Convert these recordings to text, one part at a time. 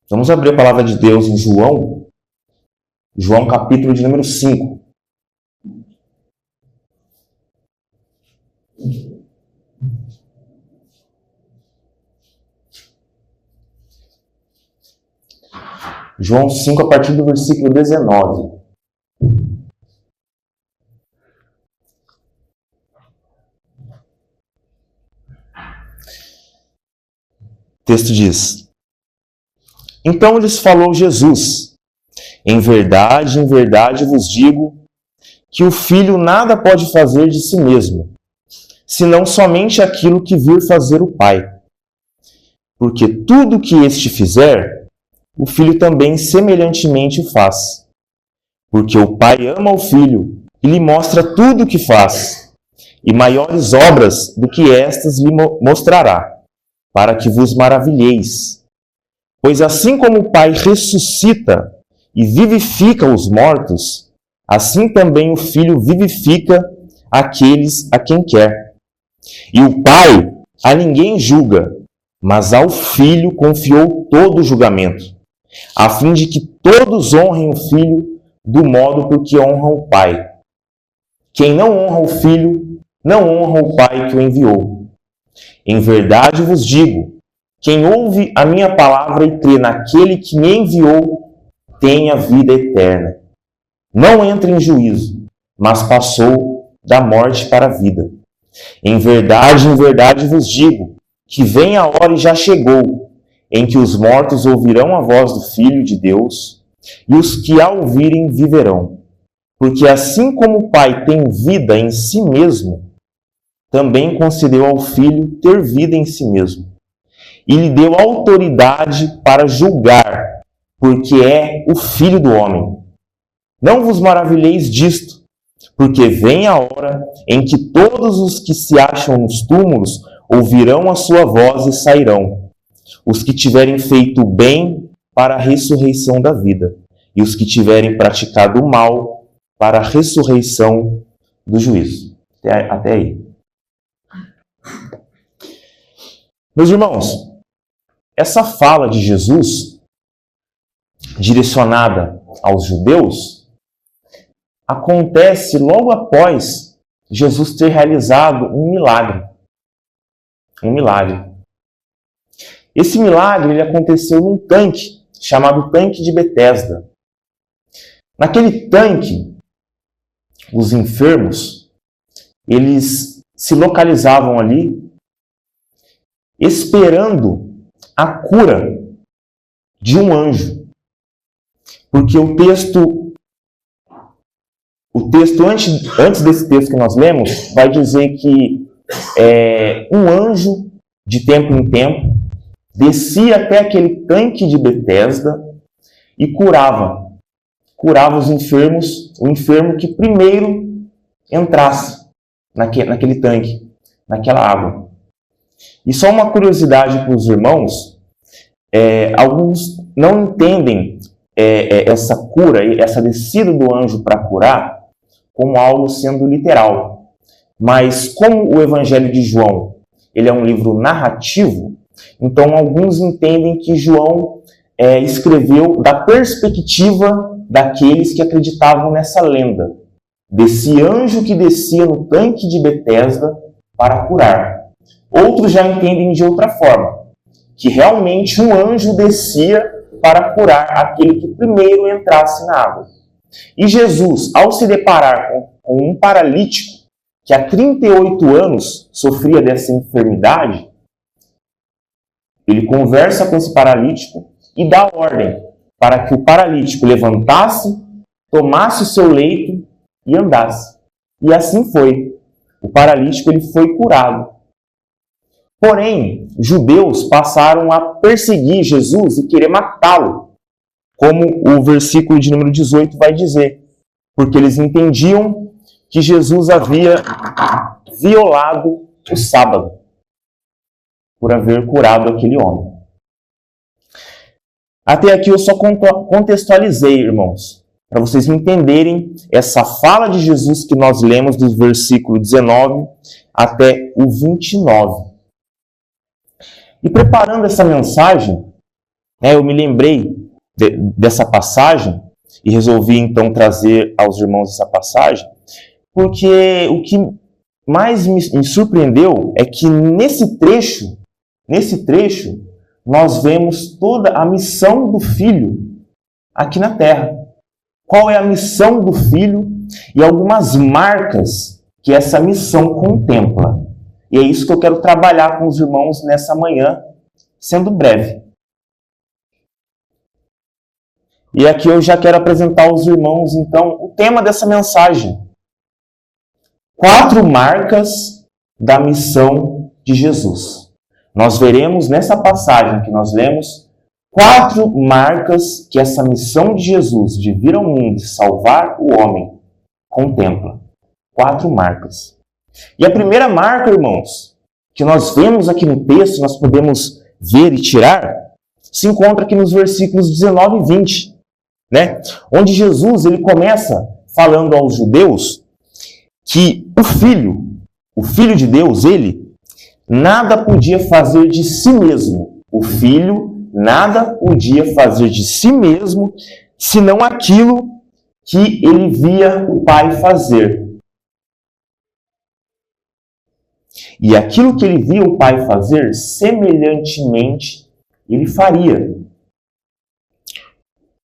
Vamos abrir a palavra de Deus em João capítulo de número 5. João 5, a partir do versículo 19. O texto diz: Então lhes falou Jesus: em verdade vos digo, que o Filho nada pode fazer de si mesmo, senão somente aquilo que vir fazer o Pai. Porque tudo que este fizer, o Filho também semelhantemente o faz. Porque o Pai ama o Filho e lhe mostra tudo o que faz, e maiores obras do que estas lhe mostrará, para que vos maravilheis. Pois assim como o Pai ressuscita e vivifica os mortos, assim também o Filho vivifica aqueles a quem quer. E o Pai a ninguém julga, mas ao Filho confiou todo o julgamento, a fim de que todos honrem o Filho do modo por que honram o Pai. Quem não honra o Filho, não honra o Pai que o enviou. Em verdade vos digo, quem ouve a minha palavra e crê naquele que me enviou, tem a vida eterna. Não entra em juízo, mas passou da morte para a vida. Em verdade vos digo, que vem a hora e já chegou, em que os mortos ouvirão a voz do Filho de Deus, e os que a ouvirem viverão. Porque assim como o Pai tem vida em si mesmo, também concedeu ao Filho ter vida em si mesmo. E lhe deu autoridade para julgar, porque é o Filho do homem. Não vos maravilheis disto, porque vem a hora em que todos os que se acham nos túmulos ouvirão a sua voz e sairão. Os que tiverem feito o bem para a ressurreição da vida, e os que tiverem praticado o mal para a ressurreição do juízo. Até aí. Meus irmãos, essa fala de Jesus, direcionada aos judeus, acontece logo após Jesus ter realizado um milagre. Um milagre. Esse milagre ele aconteceu num tanque, chamado Tanque de Betesda. Naquele tanque, os enfermos, eles se localizavam ali, esperando a cura de um anjo. Porque o texto antes desse texto que nós lemos, vai dizer que um anjo, de tempo em tempo, descia até aquele tanque de Betesda e curava os enfermos, o enfermo que primeiro entrasse naquele tanque, naquela água. E só uma curiosidade para os irmãos, alguns não entendem essa cura, essa descida do anjo para curar, como algo sendo literal. Mas como o Evangelho de João ele é um livro narrativo, então alguns entendem que João escreveu da perspectiva daqueles que acreditavam nessa lenda, desse anjo que descia no tanque de Betesda para curar. Outros já entendem de outra forma, que realmente um anjo descia para curar aquele que primeiro entrasse na água. E Jesus, ao se deparar com um paralítico que há 38 anos sofria dessa enfermidade, ele conversa com esse paralítico e dá ordem para que o paralítico levantasse, tomasse o seu leito e andasse. E assim foi. O paralítico ele foi curado. Porém, judeus passaram a perseguir Jesus e querer matá-lo, como o versículo de número 18 vai dizer, porque eles entendiam que Jesus havia violado o sábado, por haver curado aquele homem. Até aqui eu só contextualizei, irmãos, para vocês entenderem essa fala de Jesus que nós lemos do versículo 19 até o 29. E preparando essa mensagem, Eu me lembrei dessa passagem e resolvi então trazer aos irmãos essa passagem, porque o que mais me surpreendeu é que nesse trecho, nós vemos toda a missão do Filho aqui na Terra. Qual é a missão do Filho e algumas marcas que essa missão contempla. E é isso que eu quero trabalhar com os irmãos nessa manhã, sendo breve. E aqui eu já quero apresentar aos irmãos, então, o tema dessa mensagem. 4 marcas da missão de Jesus. Nós veremos nessa passagem que nós lemos 4 marcas que essa missão de Jesus de vir ao mundo e salvar o homem contempla. 4 marcas. E a primeira marca, irmãos, que nós vemos aqui no texto, nós podemos ver e tirar, se encontra aqui nos versículos 19 e 20, onde Jesus ele começa falando aos judeus que o Filho de Deus, ele nada podia fazer de si mesmo. O Filho nada podia fazer de si mesmo, senão aquilo que ele via o Pai fazer. E aquilo que ele via o Pai fazer, semelhantemente, ele faria.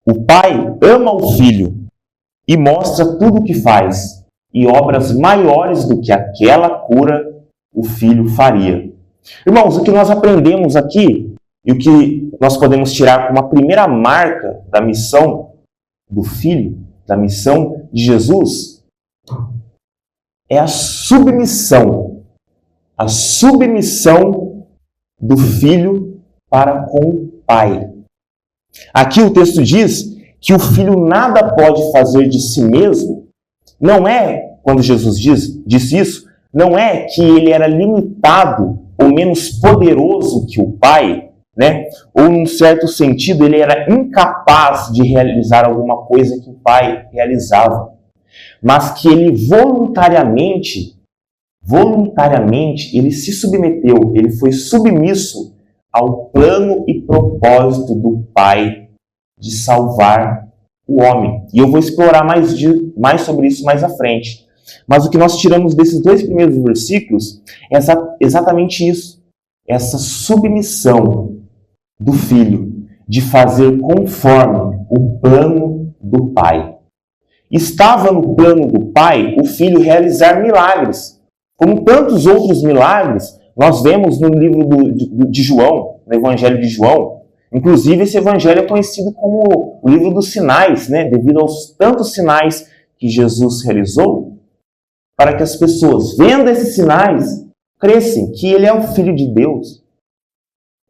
O Pai ama o Filho e mostra tudo o que faz, e obras maiores do que aquela cura o Filho faria. Irmãos, o que nós aprendemos aqui, e o que nós podemos tirar como a primeira marca da missão do Filho, da missão de Jesus, é a submissão. A submissão do Filho para com o Pai. Aqui o texto diz que o Filho nada pode fazer de si mesmo. Não é, quando Jesus disse isso, não é que ele era limitado ou menos poderoso que o Pai, ou num certo sentido ele era incapaz de realizar alguma coisa que o Pai realizava. Mas que ele voluntariamente ele se submeteu, ele foi submisso ao plano e propósito do Pai de salvar o homem. E eu vou explorar mais sobre isso mais à frente. Mas o que nós tiramos desses 2 primeiros versículos é exatamente isso. Essa submissão do Filho de fazer conforme o plano do Pai. Estava no plano do Pai o Filho realizar milagres. Como tantos outros milagres, nós vemos no livro de João, no Evangelho de João. Inclusive, esse evangelho é conhecido como o livro dos sinais, devido aos tantos sinais que Jesus realizou, para que as pessoas, vendo esses sinais, crescem que ele é o Filho de Deus.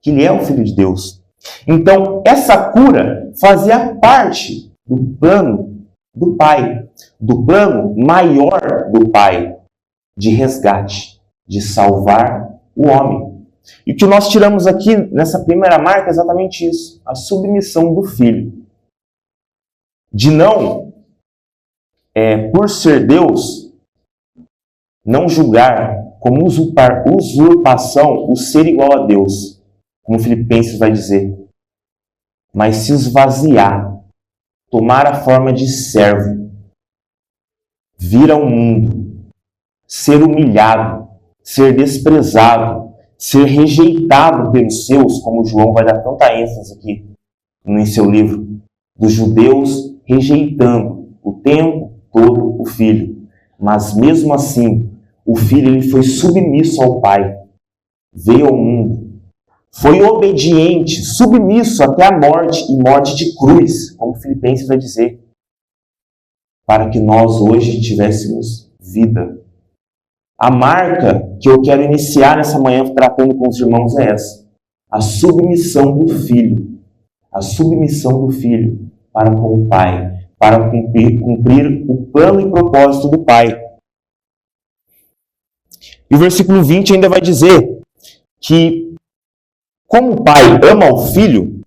Que ele é o Filho de Deus. Então, essa cura fazia parte do plano do Pai, do plano maior do Pai, de resgate, de salvar o homem. E o que nós tiramos aqui nessa primeira marca é exatamente isso, a submissão do Filho. De não, por ser Deus, não julgar como usurpação o ser igual a Deus, como Filipenses vai dizer, mas se esvaziar, tomar a forma de servo, vir ao mundo, ser humilhado, ser desprezado, ser rejeitado pelos seus, como João vai dar tanta ênfase aqui em seu livro, dos judeus rejeitando o tempo todo o Filho. Mas mesmo assim, o Filho ele foi submisso ao Pai, veio ao mundo, foi obediente, submisso até a morte, e morte de cruz, como Filipenses vai dizer, para que nós hoje tivéssemos vida. A marca que eu quero iniciar nessa manhã tratando com os irmãos é essa. A submissão do Filho. A submissão do Filho para com o Pai. Para cumprir o plano e propósito do Pai. E o versículo 20 ainda vai dizer que, como o Pai ama o Filho,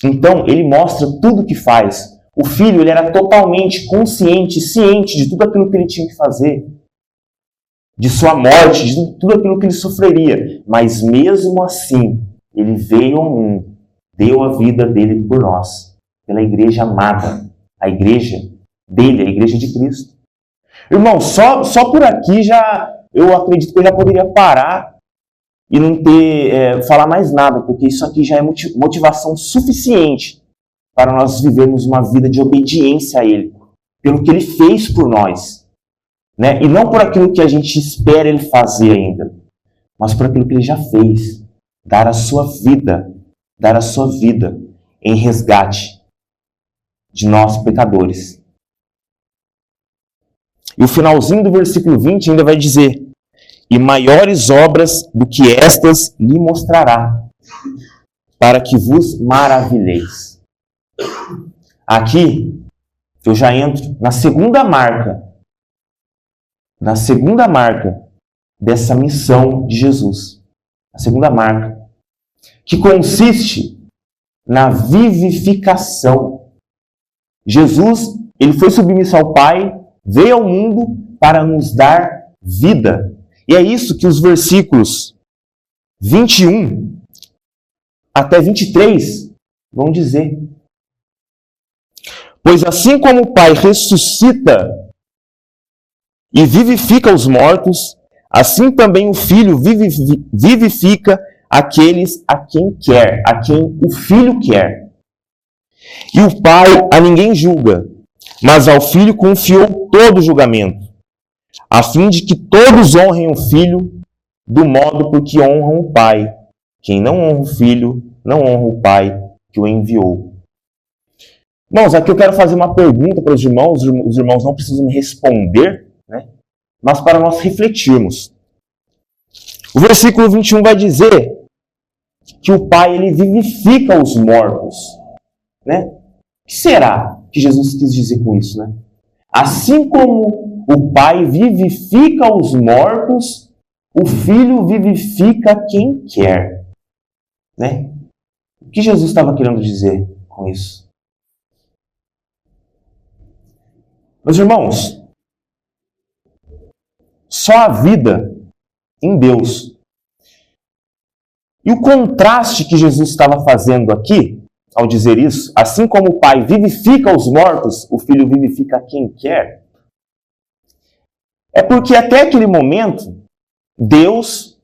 então ele mostra tudo o que faz. O Filho ele era totalmente consciente, ciente de tudo aquilo que ele tinha que fazer. De sua morte, de tudo aquilo que ele sofreria. Mas mesmo assim, ele veio ao mundo, deu a vida dele por nós, pela igreja amada, a igreja dele, a igreja de Cristo. Irmão, só por aqui eu acredito que eu já poderia parar e não falar mais nada, porque isso aqui já é motivação suficiente para nós vivermos uma vida de obediência a Ele, pelo que Ele fez por nós, né? E não por aquilo que a gente espera Ele fazer ainda, mas por aquilo que Ele já fez, dar a sua vida em resgate de nós pecadores. E o finalzinho do versículo 20 ainda vai dizer: e maiores obras do que estas lhe mostrará, para que vos maravilheis. Aqui eu já entro na segunda marca dessa missão de Jesus. A segunda marca, que consiste na vivificação. Jesus, ele foi submisso ao Pai, veio ao mundo para nos dar vida. E é isso que os versículos 21 até 23 vão dizer. Pois assim como o Pai ressuscita e vivifica os mortos, assim também o Filho vivifica aqueles a quem quer, a quem o Filho quer. E o Pai a ninguém julga, mas ao Filho confiou todo o julgamento, a fim de que todos honrem o Filho do modo por que honram o Pai. Quem não honra o Filho, não honra o Pai que o enviou. Irmãos, aqui eu quero fazer uma pergunta para os irmãos não precisam me responder, né? Mas para nós refletirmos. O versículo 21 vai dizer que o Pai ele vivifica os mortos, né? O que será que Jesus quis dizer com isso, né? Assim como o Pai vivifica os mortos, o Filho vivifica quem quer, né? O que Jesus estava querendo dizer com isso? Meus irmãos, só a vida em Deus. E o contraste que Jesus estava fazendo aqui, ao dizer isso, assim como o Pai vivifica os mortos, o Filho vivifica quem quer, é porque até aquele momento, Deus,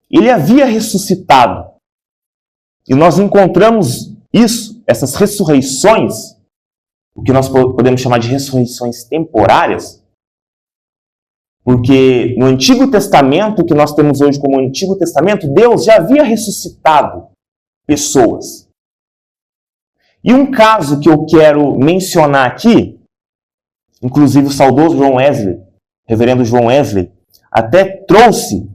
ele havia ressuscitado. E nós encontramos isso, essas ressurreições, o que nós podemos chamar de ressurreições temporárias, porque no Antigo Testamento, que nós temos hoje como Antigo Testamento, Deus já havia ressuscitado pessoas. E um caso que eu quero mencionar aqui, inclusive o saudoso John Wesley, reverendo John Wesley, até trouxe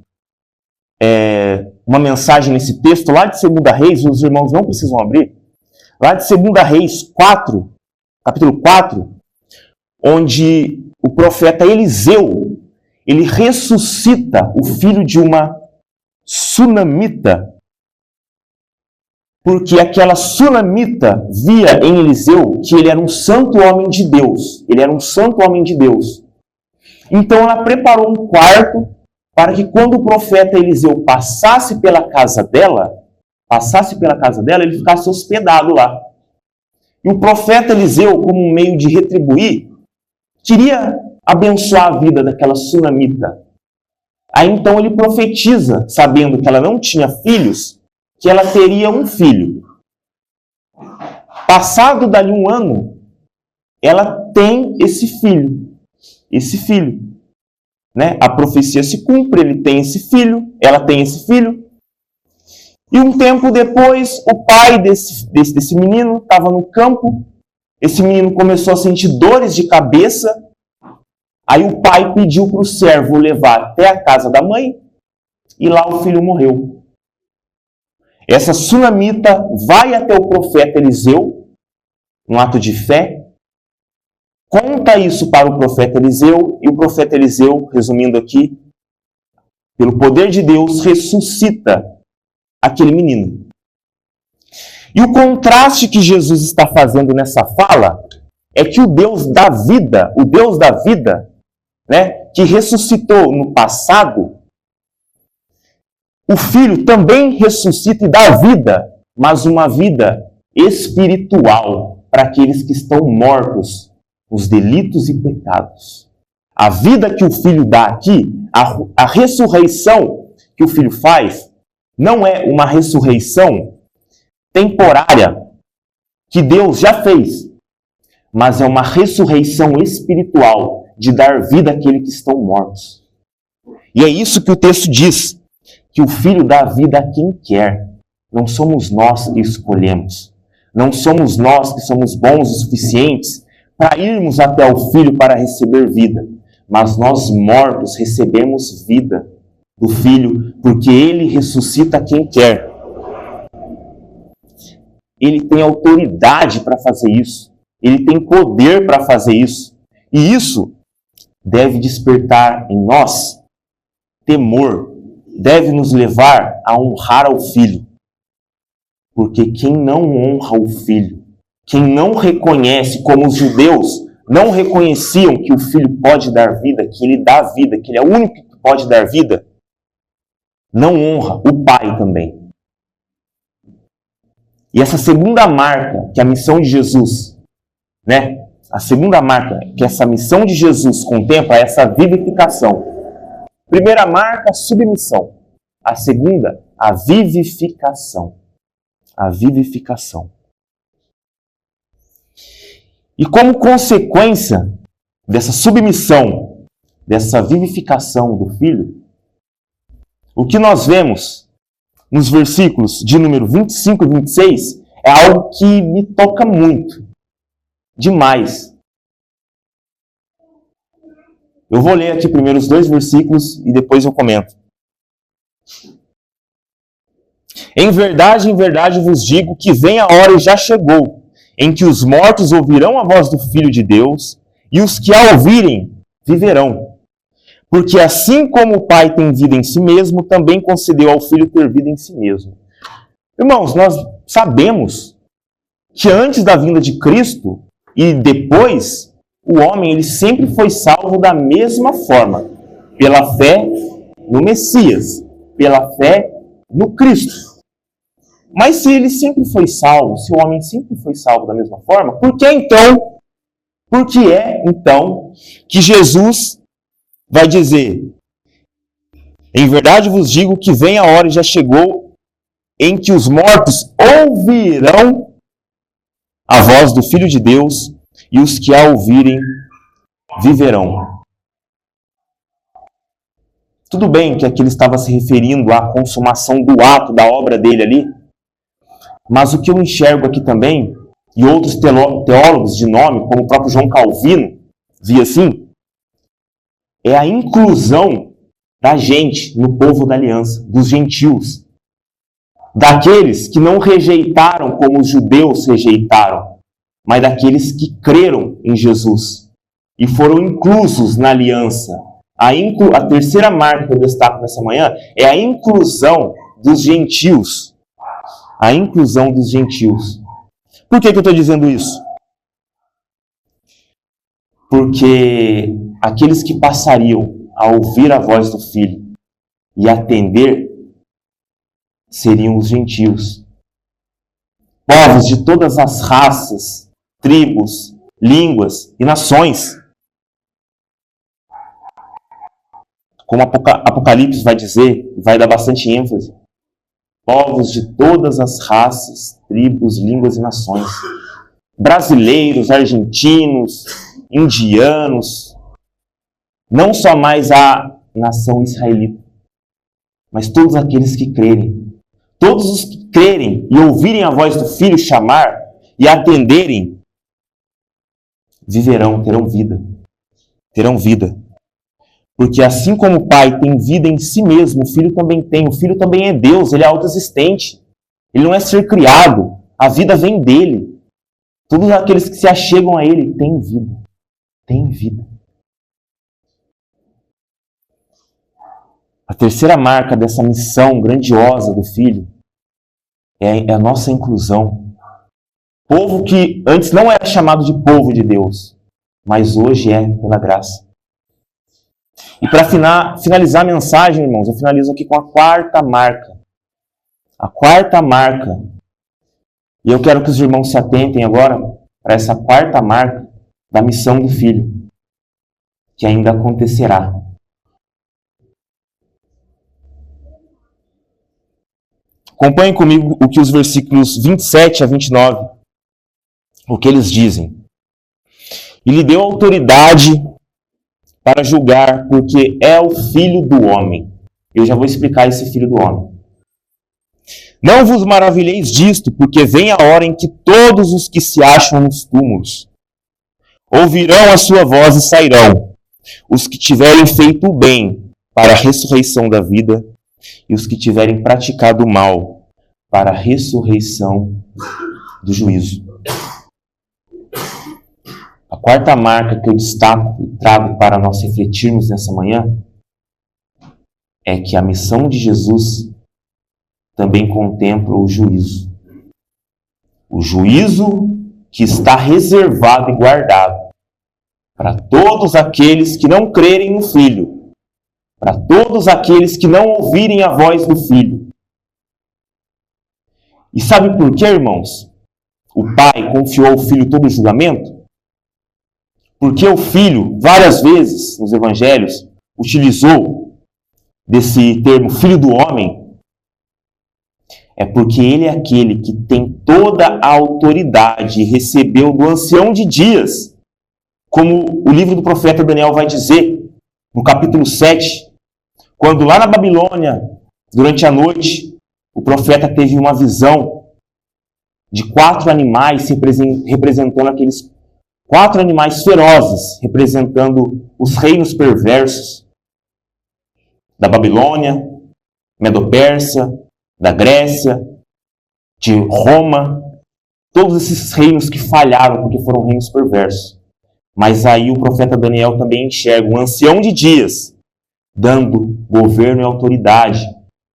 uma mensagem nesse texto lá de 2 Reis, os irmãos não precisam abrir, lá de 2 Reis 4, capítulo 4, onde o profeta Eliseu, ele ressuscita o filho de uma sunamita, porque aquela sunamita via em Eliseu que ele era um santo homem de Deus. Ele era um santo homem de Deus. Então ela preparou um quarto para que quando o profeta Eliseu passasse pela casa dela, ele ficasse hospedado lá. E o profeta Eliseu, como um meio de retribuir, queria abençoar a vida daquela sunamita. Aí então ele profetiza, sabendo que ela não tinha filhos, que ela teria um filho. Passado dali um ano, ela tem esse filho. Né? A profecia se cumpre, ele tem esse filho, ela tem esse filho. E um tempo depois, o pai desse menino estava no campo. Esse menino começou a sentir dores de cabeça. Aí o pai pediu para o servo levar até a casa da mãe. E lá o filho morreu. Essa sunamita vai até o profeta Eliseu, um ato de fé. Conta isso para o profeta Eliseu. E o profeta Eliseu, resumindo aqui, pelo poder de Deus, ressuscita aquele menino. E o contraste que Jesus está fazendo nessa fala é que o Deus da vida, né, que ressuscitou no passado, o Filho também ressuscita e dá vida mas uma vida espiritual para aqueles que estão mortos nos delitos e pecados. A vida que o Filho dá aqui, a ressurreição que o Filho faz, não é uma ressurreição temporária que Deus já fez, mas é uma ressurreição espiritual de dar vida àqueles que estão mortos. E é isso que o texto diz, que o Filho dá vida a quem quer. Não somos nós que escolhemos. Não somos nós que somos bons o suficientes para irmos até o Filho para receber vida. Mas nós mortos recebemos vida do Filho, porque Ele ressuscita quem quer. Ele tem autoridade para fazer isso. Ele tem poder para fazer isso. E isso deve despertar em nós temor. Deve nos levar a honrar ao Filho. Porque quem não honra o Filho, quem não reconhece, como os judeus não reconheciam que o Filho pode dar vida, que Ele dá vida, que Ele é o único que pode dar vida, não honra o Pai também. E essa segunda marca que a missão de Jesus, a segunda marca que essa missão de Jesus contempla é essa vivificação. Primeira marca, submissão. A segunda, a vivificação. A vivificação. E como consequência dessa submissão, dessa vivificação do Filho, o que nós vemos nos versículos de número 25 e 26 é algo que me toca muito, demais. Eu vou ler aqui primeiro os 2 versículos e depois eu comento. Em verdade vos digo que vem a hora e já chegou, em que os mortos ouvirão a voz do Filho de Deus, e os que a ouvirem viverão. Porque assim como o Pai tem vida em si mesmo, também concedeu ao Filho ter vida em si mesmo. Irmãos, nós sabemos que antes da vinda de Cristo e depois, o homem ele sempre foi salvo da mesma forma, pela fé no Messias, pela fé no Cristo. Mas se ele sempre foi salvo, se o homem sempre foi salvo da mesma forma, por que é então que Jesus vai dizer: em verdade vos digo que vem a hora e já chegou em que os mortos ouvirão a voz do Filho de Deus, e os que a ouvirem viverão. Tudo bem que aqui ele estava se referindo à consumação do ato, da obra dele ali, mas o que eu enxergo aqui também, e outros teólogos de nome, como o próprio João Calvino, via assim, é a inclusão da gente no povo da aliança, dos gentios, daqueles que não rejeitaram como os judeus rejeitaram, mas daqueles que creram em Jesus e foram inclusos na aliança. A terceira marca que eu destaco nessa manhã é a inclusão dos gentios. A inclusão dos gentios. Por que eu estou dizendo isso? Porque aqueles que passariam a ouvir a voz do Filho e atender seriam os gentios. Povos de todas as raças, tribos, línguas e nações. Como Apocalipse vai dizer, vai dar bastante ênfase. Povos de todas as raças, tribos, línguas e nações. Brasileiros, argentinos, indianos. Não só mais a nação israelita, mas todos aqueles que crerem. Todos os que crerem e ouvirem a voz do Filho chamar e atenderem, viverão, terão vida. Terão vida. Porque assim como o Pai tem vida em si mesmo, o Filho também tem. O Filho também é Deus, ele é autoexistente. Ele não é ser criado. A vida vem dele. Todos aqueles que se achegam a ele têm vida. Têm vida. A terceira marca dessa missão grandiosa do Filho é a nossa inclusão. Povo que antes não era chamado de povo de Deus, mas hoje é pela graça. E para finalizar a mensagem, irmãos, eu finalizo aqui com a quarta marca. A quarta marca E eu quero que os irmãos se atentem agora para essa quarta marca da missão do Filho, que ainda acontecerá. Acompanhem comigo o que os versículos 27 a 29, o que eles dizem. E lhe deu autoridade para julgar, porque é o Filho do Homem. Eu já vou explicar esse Filho do Homem. Não vos maravilheis disto, porque vem a hora em que todos os que se acham nos túmulos ouvirão a sua voz e sairão, os que tiverem feito o bem para a ressurreição da vida, e os que tiverem praticado o mal para a ressurreição do juízo. A quarta marca que eu destaco e trago para nós refletirmos nessa manhã é que a missão de Jesus também contempla o juízo. O juízo que está reservado e guardado para todos aqueles que não crerem no Filho, para todos aqueles que não ouvirem a voz do Filho. E sabe por quê, irmãos? O Pai confiou ao Filho todo o julgamento? Porque o Filho, várias vezes nos Evangelhos, utilizou desse termo Filho do Homem. É porque ele é aquele que tem toda a autoridade e recebeu do Ancião de Dias, como o livro do profeta Daniel vai dizer, no capítulo 7, quando lá na Babilônia, durante a noite, o profeta teve uma visão de 4 animais representando aqueles 4 animais ferozes, representando os reinos perversos da Babilônia, Medo-Pérsia, da Grécia, de Roma, todos esses reinos que falharam porque foram reinos perversos. Mas aí o profeta Daniel também enxerga um ancião de dias, dando governo e autoridade,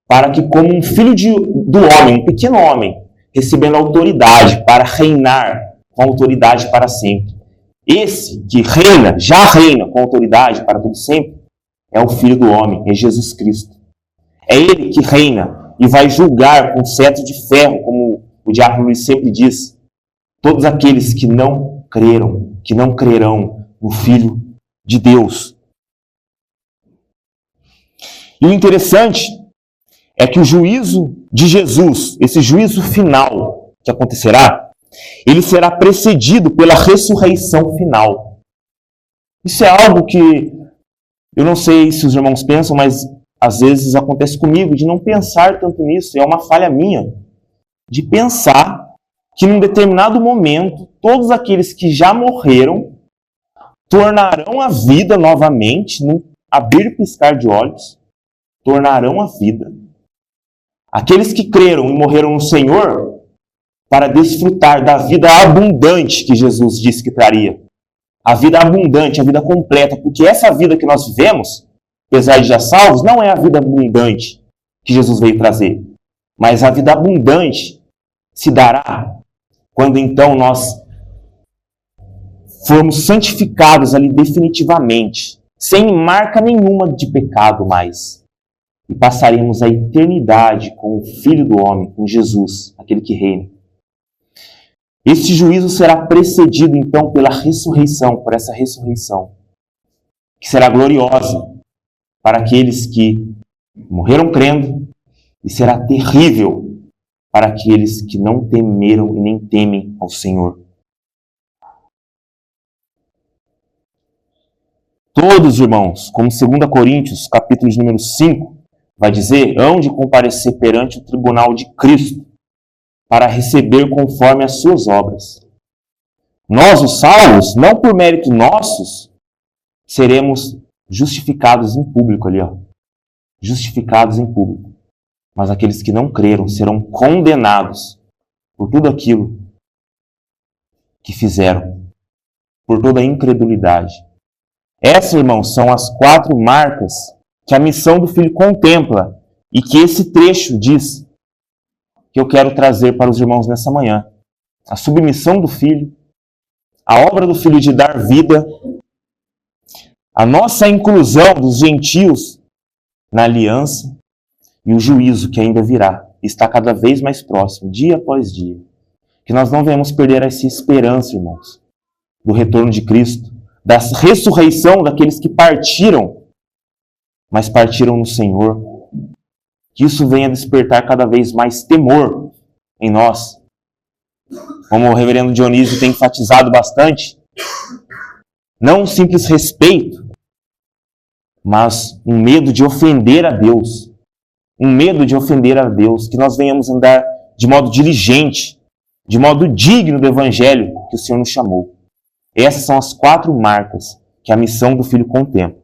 para que como um filho do homem, um pequeno homem, recebendo autoridade para reinar com autoridade para sempre. Esse que reina, já reina com autoridade para todo sempre, é o Filho do Homem, é Jesus Cristo. É Ele que reina e vai julgar com cetro de ferro, como o diácono Luiz sempre diz, todos aqueles que não creram, que não crerão no Filho de Deus. E o interessante é que o juízo de Jesus, esse juízo final que acontecerá, ele será precedido pela ressurreição final. Isso é algo que eu não sei se os irmãos pensam, mas às vezes acontece comigo de não pensar tanto nisso. É uma falha minha de pensar que num determinado momento todos aqueles que já morreram tornarão a vida novamente, num abrir e piscar de olhos, tornarão a vida. Aqueles que creram e morreram no Senhor para desfrutar da vida abundante que Jesus disse que traria. A vida abundante, a vida completa, porque essa vida que nós vivemos, apesar de já salvos, não é a vida abundante que Jesus veio trazer. Mas a vida abundante se dará quando então nós formos santificados ali definitivamente, sem marca nenhuma de pecado mais. E passaremos a eternidade com o Filho do Homem, com Jesus, aquele que reina. Este juízo será precedido, então, pela ressurreição, por essa ressurreição, que será gloriosa para aqueles que morreram crendo e será terrível para aqueles que não temeram e nem temem ao Senhor. Todos, irmãos, como 2 Coríntios, capítulo de número 5, vai dizer, hão de comparecer perante o tribunal de Cristo para receber conforme as suas obras. Nós, os salvos, não por mérito nossos, seremos justificados em público ali, ó. Justificados em público. Mas aqueles que não creram serão condenados por tudo aquilo que fizeram, por toda a incredulidade. Essas, irmãos, são as 4 marcas que a missão do Filho contempla e que esse trecho diz que eu quero trazer para os irmãos nessa manhã. A submissão do Filho, a obra do Filho de dar vida, a nossa inclusão dos gentios na aliança e o juízo que ainda virá. Está cada vez mais próximo, dia após dia. Que nós não venhamos perder essa esperança, irmãos, do retorno de Cristo, da ressurreição daqueles que partiram, mas partiram no Senhor. Que isso venha despertar cada vez mais temor em nós. Como o reverendo Dionísio tem enfatizado bastante, não um simples respeito, mas um medo de ofender a Deus. Um medo de ofender a Deus. Que nós venhamos andar de modo diligente, de modo digno do Evangelho que o Senhor nos chamou. Essas são as 4 marcas que a missão do Filho contempla.